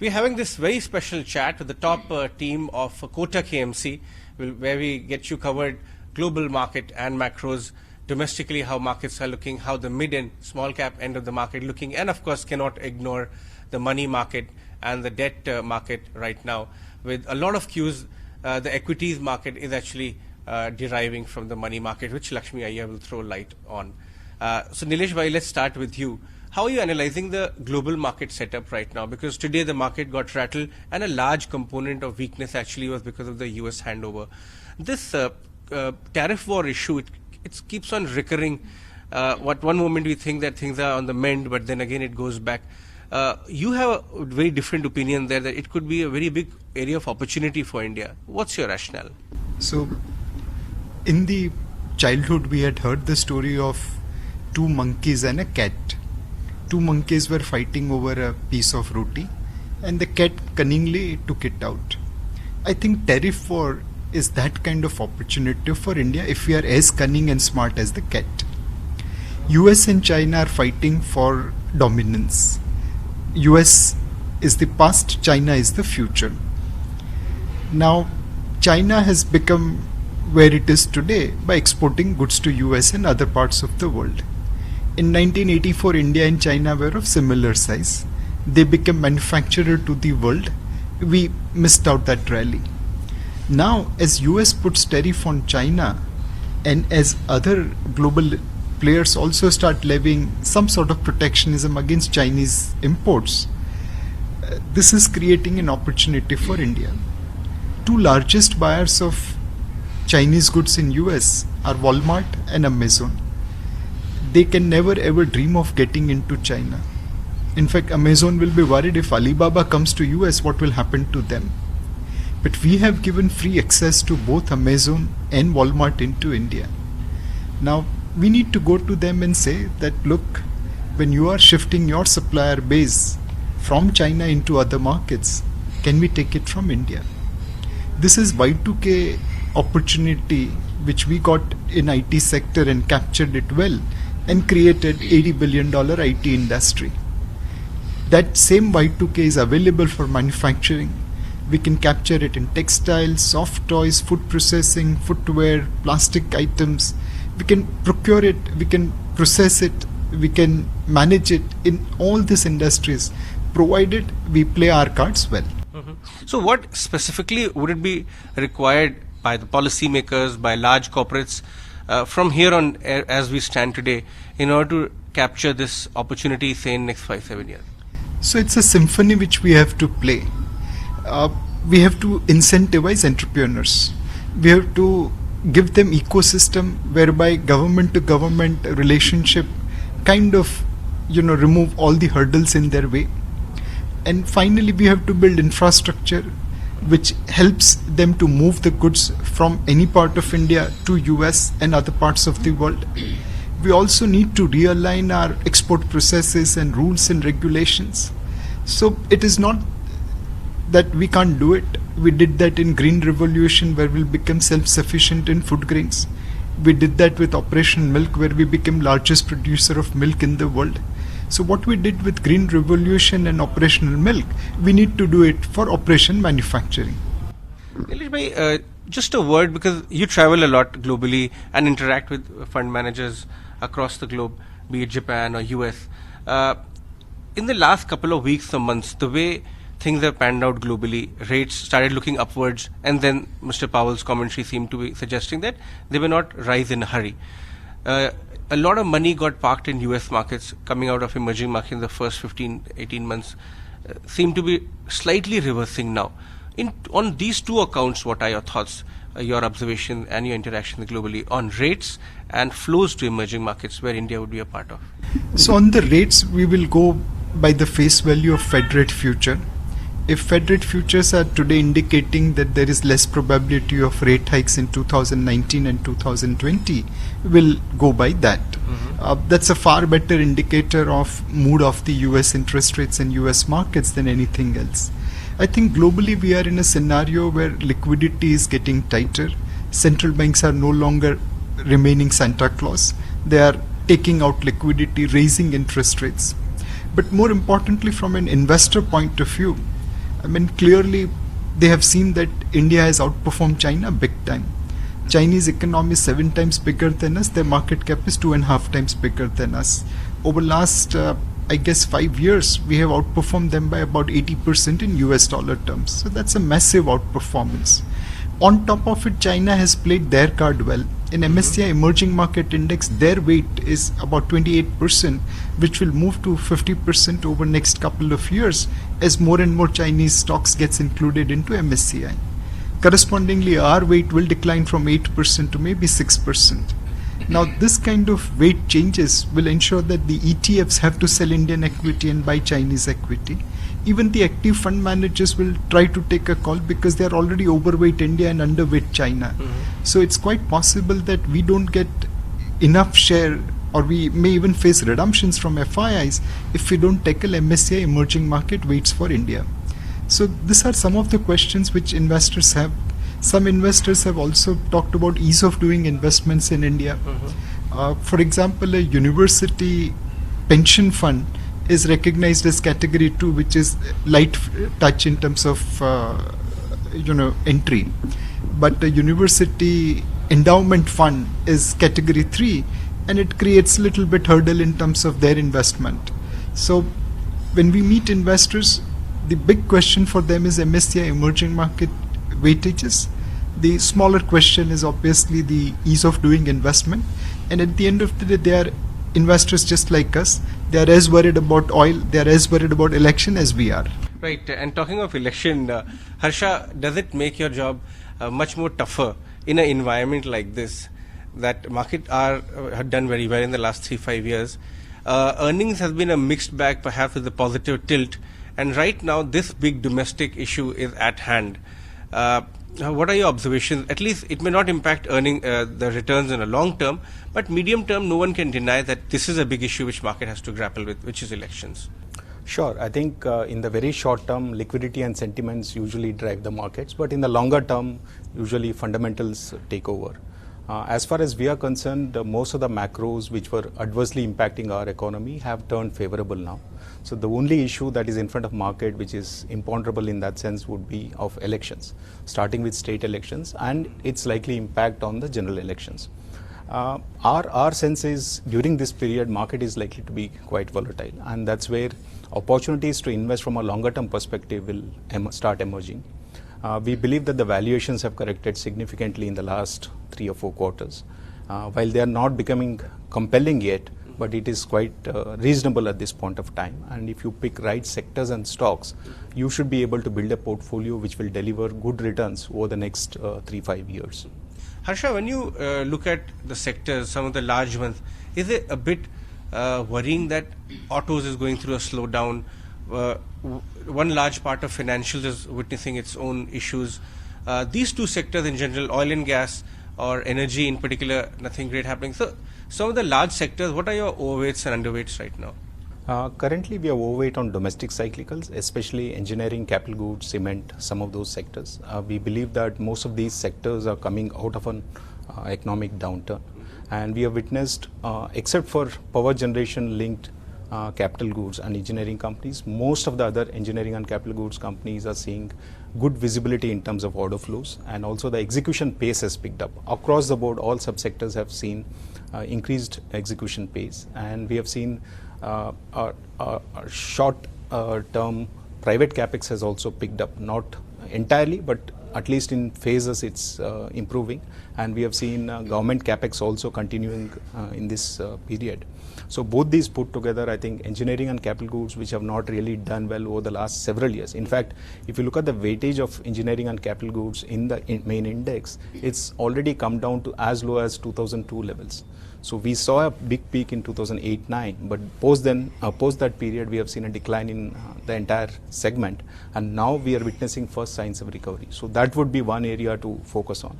We're having this very special chat with the top team of Kotak AMC, where we get you covered global market and macros, domestically how markets are looking, how the mid and small cap end of the market looking, and of course cannot ignore the money market and the debt market right now. With a lot of cues, the equities market is actually deriving from the money market, which Lakshmi Iyer will throw light on. So Nilesh bhai, let's start with you. How are you analyzing the global market setup right now? Because today the market got rattled and a large component of weakness actually was because of the US handover. This tariff war issue, it keeps on recurring. What one moment we think that things are on the mend, but then again it goes back. You have a very different opinion there that it could be a very big area of opportunity for India. What's your rationale? So, in the childhood we had heard the story of two monkeys and a cat. Two monkeys were fighting over a piece of roti and the cat cunningly took it out. I think tariff war is that kind of opportunity for India if we are as cunning and smart as the cat. US and China are fighting for dominance. US is the past, China is the future. Now, China has become where it is today by exporting goods to US and other parts of the world. In 1984, India and China were of similar size. They became manufacturer to the world. We missed out that rally. Now, as US puts tariff on China and as other global players also start levying some sort of protectionism against Chinese imports, this is creating an opportunity for India. Two largest buyers of Chinese goods in US are Walmart and Amazon. They can never ever dream of getting into China. In fact, Amazon will be worried if Alibaba comes to US, what will happen to them? But we have given free access to both Amazon and Walmart into India. Now, we need to go to them and say that, look, when you are shifting your supplier base from China into other markets, can we take it from India? This is Y2K opportunity which we got in IT sector and captured it well and created $80 billion IT industry. That same Y2K is available for manufacturing. We can capture it in textiles, soft toys, food processing, footwear, plastic items. We can procure it, we can process it, we can manage it in all these industries, provided we play our cards well. So what specifically would it be required by the policymakers, by large corporates, from here on as we stand today, in order to capture this opportunity, say in next 5-7 years? So it's a symphony which we have to play. We have to incentivize entrepreneurs. We have to give them ecosystem whereby government to government relationship kind of remove all the hurdles in their way. And finally we have to build infrastructure which helps them to move the goods from any part of India to US and other parts of the world. We also need to realign our export processes and rules and regulations. So it is not that we can't do it. We did that in Green Revolution where we'll become self-sufficient in food grains. We did that with Operation Milk where we became largest producer of milk in the world. So what we did with Green Revolution and Operational Milk, we need to do it for Operation Manufacturing. Nilesh bhai, just a word, because you travel a lot globally and interact with fund managers across the globe, be it Japan or US. In the last couple of weeks or months, the way things have panned out globally, rates started looking upwards, and then Mr. Powell's commentary seemed to be suggesting that they will not rise in a hurry. A lot of money got parked in US markets coming out of emerging markets in the first 15-18 months, seem to be slightly reversing now. On these two accounts, what are your thoughts, your observation and your interaction globally on rates and flows to emerging markets where India would be a part of? So on the rates, we will go by the face value of Fed rate future. If Fed rate futures are today indicating that there is less probability of rate hikes in 2019 and 2020, we'll go by that. That's a far better indicator of mood of the US interest rates and US markets than anything else. I think globally we are in a scenario where liquidity is getting tighter. Central banks are no longer remaining Santa Claus. They are taking out liquidity, raising interest rates. But more importantly, from an investor point of view, I mean, clearly they have seen that India has outperformed China big time. Chinese economy is 7 times bigger than us. Their market cap is 2.5 times bigger than us. Over last, I guess 5 years, we have outperformed them by about 80% in US dollar terms. So that's a massive outperformance. On top of it, China has played their card well. In MSCI Emerging Market Index, their weight is about 28%, which will move to 50% over next couple of years as more and more Chinese stocks gets included into MSCI. Correspondingly, our weight will decline from 8% to maybe 6%. Now, this kind of weight changes will ensure that the ETFs have to sell Indian equity and buy Chinese equity. Even the active fund managers will try to take a call because they are already overweight India and underweight China. So it's quite possible that we don't get enough share, or we may even face redemptions from FIIs if we don't tackle MSCI emerging market weights for India. So these are some of the questions which investors have. Some investors have also talked about ease of doing investments in India. For example, a university pension fund is recognized as category 2, which is light touch in terms of entry. But a university endowment fund is category 3, and it creates a little bit hurdle in terms of their investment. So when we meet investors, the big question for them is MSCI emerging market weightages. The smaller question is obviously the ease of doing investment. And at the end of the day, they are investors just like us. They are as worried about oil, they are as worried about election as we are. Right. And talking of election, Harsha, does it make your job much more tougher in an environment like this? That market have done very well in the last 3-5 years. Earnings has been a mixed bag, perhaps with a positive tilt. And right now, this big domestic issue is at hand. What are your observations? At least it may not impact the returns in a long term, but medium term, no one can deny that this is a big issue which market has to grapple with, which is elections. Sure. I think in the very short term, liquidity and sentiments usually drive the markets, but in the longer term, usually fundamentals take over. As far as we are concerned, most of the macros which were adversely impacting our economy have turned favorable now. So the only issue that is in front of market, which is imponderable in that sense, would be of elections, starting with state elections and its likely impact on the general elections. Our sense is during this period, market is likely to be quite volatile, and that's where opportunities to invest from a longer term perspective will start emerging. We believe that the valuations have corrected significantly in the last 3 or 4 quarters. While they are not becoming compelling yet, but it is quite reasonable at this point of time. And if you pick right sectors and stocks, you should be able to build a portfolio which will deliver good returns over the next 3-5 years. Harsha, when you look at the sectors, some of the large ones, is it a bit worrying that autos is going through a slowdown? One large part of financials is witnessing its own issues. These two sectors in general, oil and gas or energy in particular, nothing great happening. So some of the large sectors, what are your overweights and underweights right now? Currently, we are overweight on domestic cyclicals, especially engineering, capital goods, cement, some of those sectors. We believe that most of these sectors are coming out of an economic downturn. And we have witnessed, except for power generation linked capital goods and engineering companies, most of the other engineering and capital goods companies are seeing good visibility in terms of order flows, and also the execution pace has picked up. Across the board, all subsectors have seen increased execution pace, and we have seen a short term private capex has also picked up, not entirely, but at least in phases it's improving, and we have seen government capex also continuing in this period. So both these put together, I think engineering and capital goods, which have not really done well over the last several years. In fact, if you look at the weightage of engineering and capital goods in the main index, it's already come down to as low as 2002 levels. So we saw a big peak in 2008-9, but post that period, we have seen a decline in the entire segment, and now we are witnessing first signs of recovery. So that would be one area to focus on,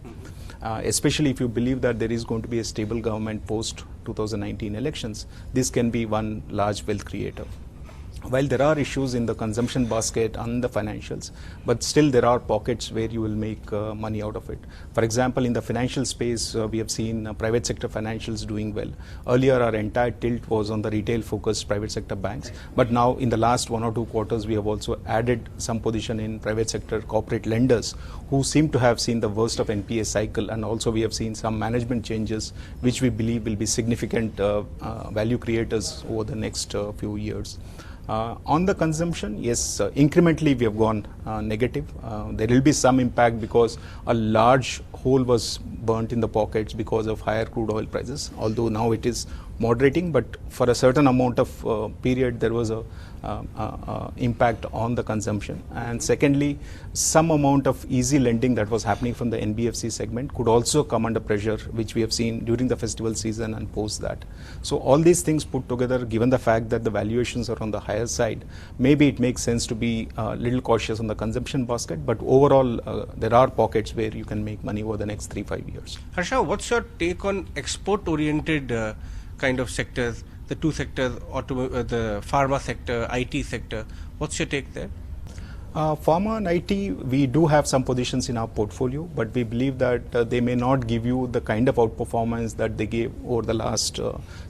especially if you believe that there is going to be a stable government post 2019 elections. This can be one large wealth creator. while there are issues in the consumption basket and the financials, but still there are pockets where you will make money out of it. For example, in the financial space, we have seen private sector financials doing well. Earlier, our entire tilt was on the retail-focused private sector banks, but now in the last 1 or 2 quarters, we have also added some position in private sector corporate lenders who seem to have seen the worst of NPA cycle, and also we have seen some management changes which we believe will be significant value creators over the next few years. On the consumption, yes, incrementally we have gone negative. There will be some impact because a large hole was burnt in the pockets because of higher crude oil prices, although now it is moderating, but for a certain amount of period there was a impact on the consumption. And secondly, some amount of easy lending that was happening from the NBFC segment could also come under pressure, which we have seen during the festival season and post that. So all these things put together, given the fact that the valuations are on the higher side, maybe it makes sense to be a little cautious on the consumption basket, but overall there are pockets where you can make money over the next 3-5 years. Harsha, what's your take on export-oriented kind of sectors, the two sectors, the pharma sector, IT sector? What's your take there? Pharma and IT, we do have some positions in our portfolio, but we believe that they may not give you the kind of outperformance that they gave over the last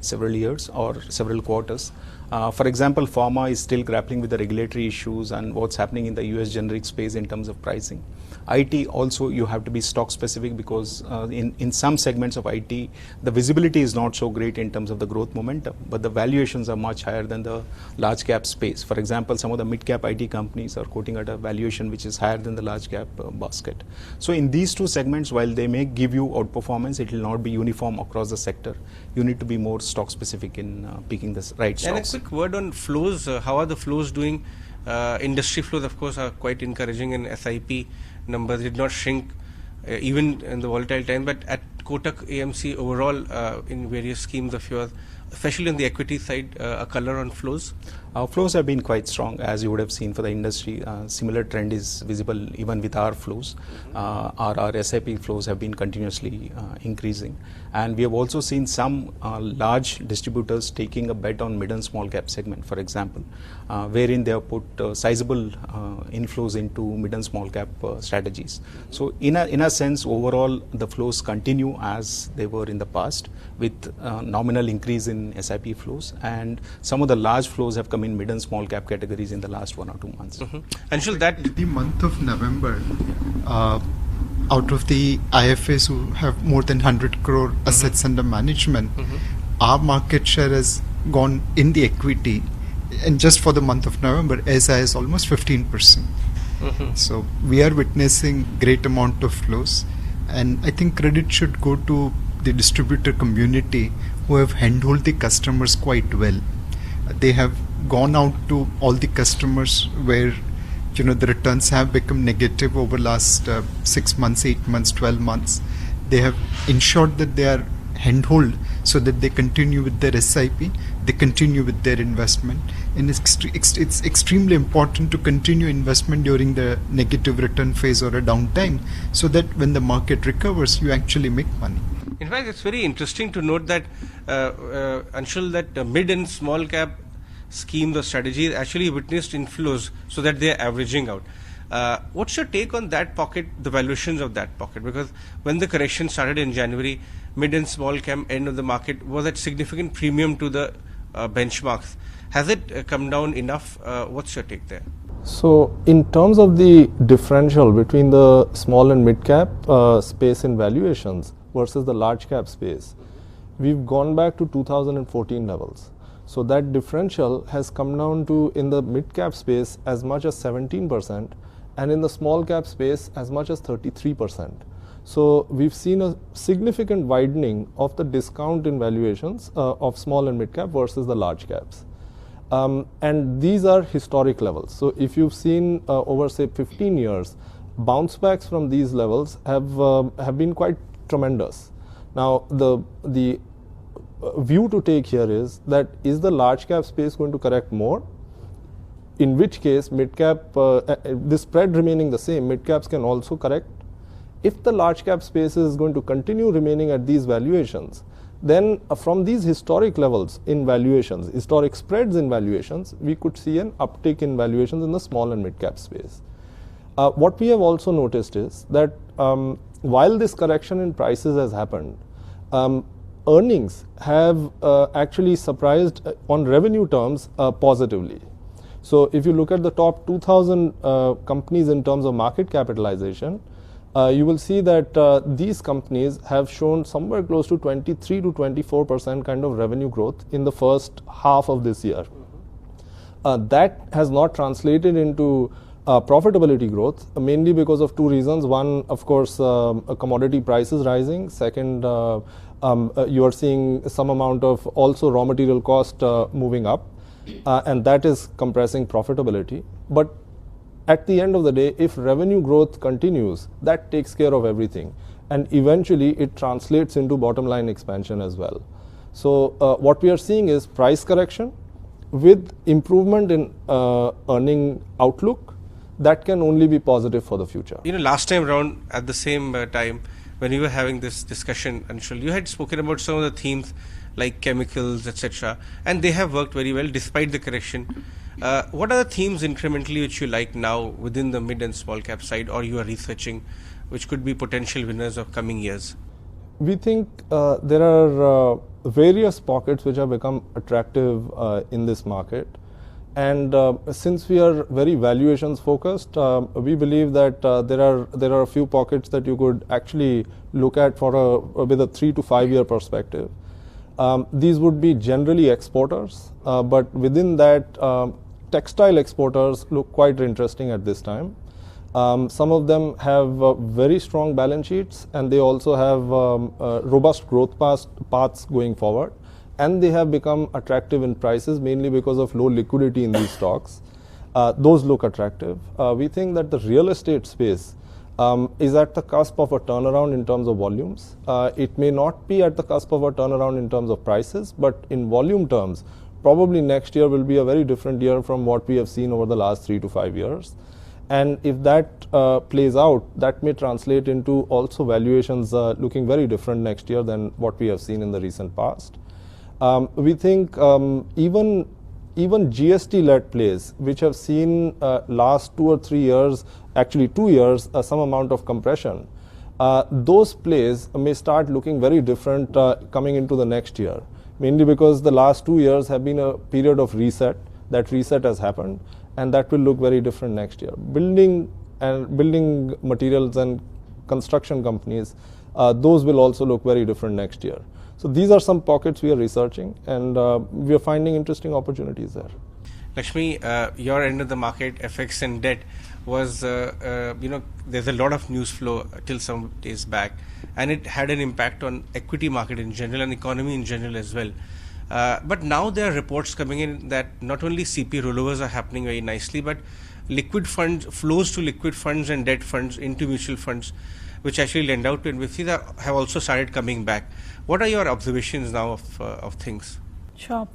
several years or several quarters. For example, pharma is still grappling with the regulatory issues and what's happening in the US generic space in terms of pricing. IT also, you have to be stock specific because in some segments of IT, the visibility is not so great in terms of the growth momentum, but the valuations are much higher than the large cap space. For example, some of the mid cap IT companies are quoting at a valuation which is higher than the large cap basket. So in these two segments, while they may give you outperformance, it will not be uniform across the sector. You need to be more stock specific in picking the right stocks. And a quick word on flows. How are the flows doing? Industry flows, of course, are quite encouraging, and SIP numbers did not shrink even in the volatile time. But at Kotak AMC overall, in various schemes of yours, especially on the equity side, a color on flows? Our flows have been quite strong, as you would have seen for the industry. Similar trend is visible even with our flows. Our SIP flows have been continuously increasing. And we have also seen some large distributors taking a bet on mid and small cap segment, for example, wherein they have put sizable inflows into mid and small cap strategies. So in a sense, overall, the flows continue as they were in the past with nominal increase in SIP flows, and some of the large flows have come in mid and small cap categories in the last 1 or 2 months. Anshul, that the month of November, out of the IFAs who have more than 100 crore assets under management, our market share has gone in the equity, and just for the month of November, as high as almost 15%. So we are witnessing great amount of flows, and I think credit should go to the distributor community who have handled the customers quite well. They have gone out to all the customers where the returns have become negative over last 6 months, 8 months, 12 months. They have ensured that they are handhold so that they continue with their SIP, they continue with their investment. And it's extremely important to continue investment during the negative return phase or a downtime, so that when the market recovers, you actually make money. In fact, it's very interesting to note that, Anshul, that mid and small cap schemes or strategies actually witnessed inflows so that they are averaging out. What's your take on that pocket, the valuations of that pocket? Because when the correction started in January, mid and small cap end of the market was at significant premium to the benchmarks. Has it come down enough? What's your take there? So in terms of the differential between the small and mid cap space in valuations versus the large cap space, we've gone back to 2014 levels. So that differential has come down to, in the mid cap space, as much as 17%, and in the small cap space as much as 33%. So we've seen a significant widening of the discount in valuations of small and mid cap versus the large caps. And these are historic levels. So if you've seen over, say, 15 years, bounce backs from these levels have been quite tremendous. Now, the view to take here is that, is the large cap space going to correct more? In which case, mid cap, the spread remaining the same, mid caps can also correct. If the large cap space is going to continue remaining at these valuations, then from these historic levels in valuations, historic spreads in valuations, we could see an uptick in valuations in the small and mid cap space. What we have also noticed is that while this correction in prices has happened, earnings have actually surprised on revenue terms positively. So if you look at the top 2,000 companies in terms of market capitalization, you will see that these companies have shown somewhere close to 23 to 24% kind of revenue growth in the first half of this year. That has not translated into profitability growth, mainly because of two reasons. One, of course, commodity prices rising. Second, you are seeing some amount of also raw material cost moving up, and that is compressing profitability. But at the end of the day, if revenue growth continues, that takes care of everything, and eventually it translates into bottom line expansion as well. So what we are seeing is price correction with improvement in earning outlook. That can only be positive for the future. You know, last time around at the same time when we were having this discussion, Anshul, you had spoken about some of the themes like chemicals, etc., and they have worked very well despite the correction. What are the themes incrementally which you like now within the mid and small cap side, or you are researching, which could be potential winners of coming years? We think there are various pockets which have become attractive in this market. And since we are very valuations focused, we believe that there are a few pockets that you could actually look at with a 3 to 5 year perspective. These would be generally exporters, but within that, textile exporters look quite interesting at this time. Some of them have very strong balance sheets, and they also have robust growth paths going forward. And they have become attractive in prices mainly because of low liquidity in these stocks. Those look attractive. We think that the real estate space is at the cusp of a turnaround in terms of volumes. It may not be at the cusp of a turnaround in terms of prices, but in volume terms, probably next year will be a very different year from what we have seen over the last 3 to 5 years. And if that plays out, that may translate into also valuations looking very different next year than what we have seen in the recent past. We think even GST-led plays, which have seen last 2 or 3 years, actually 2 years, some amount of compression, those plays may start looking very different coming into the next year, mainly because the last 2 years have been a period of reset. That reset has happened, and that will look very different next year. Building materials and construction companies, those will also look very different next year. So these are some pockets we are researching, and we are finding interesting opportunities there. Lakshmi, your end of the market, FX and debt, was, there's a lot of news flow till some days back, and it had an impact on equity market in general and economy in general as well. But now there are reports coming in that not only CP rollovers are happening very nicely, but liquid funds, flows to liquid funds and debt funds into mutual funds, which actually lend out to NBFCs, have also started coming back. What are your observations now of things? Sure.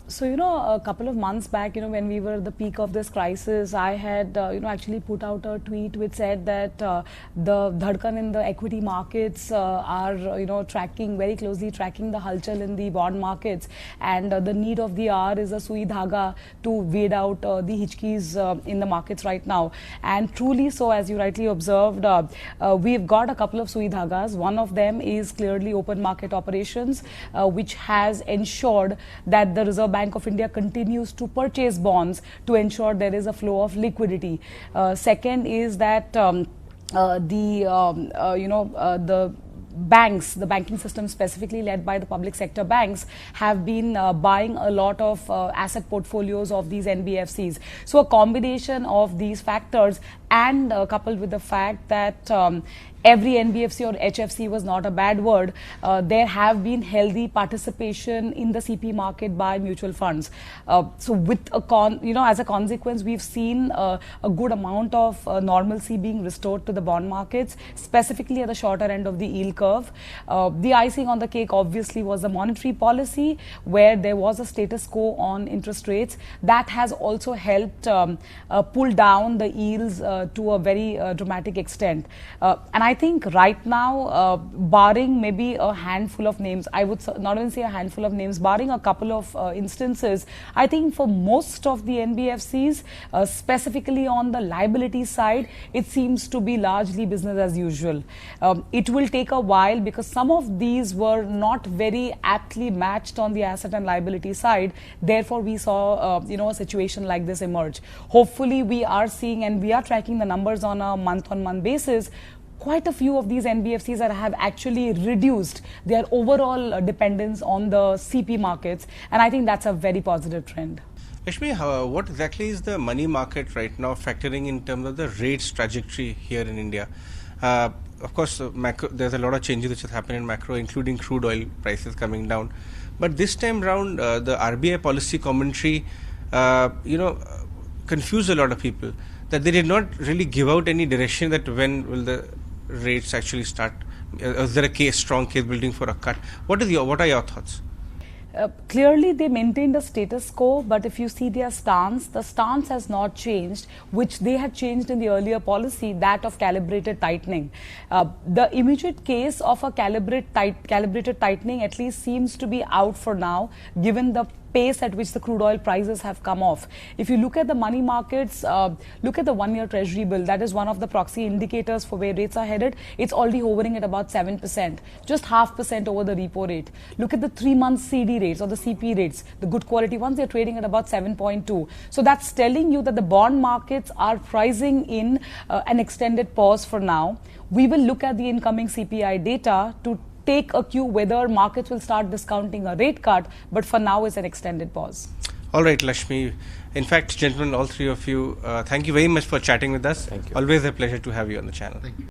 So, a couple of months back, when we were at the peak of this crisis, I had, actually put out a tweet which said that the dhadkan in the equity markets are, tracking very closely, tracking the halchal in the bond markets, and the need of the hour is a sui dhaga to wade out the hitchkis in the markets right now. And truly so, as you rightly observed, we've got a couple of sui dhagas. One of them is clearly open market operations, which has ensured that the Reserve Bank of India continues to purchase bonds to ensure there is a flow of liquidity. Second is that the banks, the banking system specifically led by the public sector banks, have been buying a lot of asset portfolios of these NBFCs. So a combination of these factors, and coupled with the fact that every NBFC or HFC was not a bad word, there have been healthy participation in the CP market by mutual funds. So with as a consequence, we've seen a good amount of normalcy being restored to the bond markets, specifically at the shorter end of the yield curve. The icing on the cake obviously was the monetary policy, where there was a status quo on interest rates. That has also helped pull down the yields to a very dramatic extent. And I think right now, barring maybe a handful of names, I would not even say a handful of names, barring a couple of instances, I think for most of the NBFCs, specifically on the liability side, it seems to be largely business as usual. It will take a while because some of these were not very aptly matched on the asset and liability side. Therefore, we saw a situation like this emerge. Hopefully, we are seeing and we are tracking the numbers on a month-on-month basis. Quite a few of these NBFCs have actually reduced their overall dependence on the CP markets, and I think that's a very positive trend. Lakshmi, what exactly is the money market right now factoring in terms of the rates trajectory here in India? Of course, there's a lot of changes which has happened in macro, including crude oil prices coming down. But this time round, the RBI policy commentary, confused a lot of people, that they did not really give out any direction that when will the rates actually start. Is there a strong case building for a cut? What are your thoughts? Clearly, they maintained a status quo, but if you see their stance, the stance has not changed, which they had changed in the earlier policy, that of calibrated tightening. The immediate case of a calibrated tightening at least seems to be out for now, given the pace at which the crude oil prices have come off. If you look at the money markets, look at the one-year treasury bill, that is one of the proxy indicators for where rates are headed. It's already hovering at about 7%, just 0.5% over the repo rate. Look at the 3-month CD rates or the CP rates, the good quality ones, they're trading at about 7.2. So that's telling you that the bond markets are pricing in an extended pause for now. We will look at the incoming CPI data to take a cue whether markets will start discounting a rate cut, but for now it's an extended pause. All right, Lakshmi. In fact, gentlemen, all three of you, thank you very much for chatting with us. Thank you. Always a pleasure to have you on the channel. Thank you.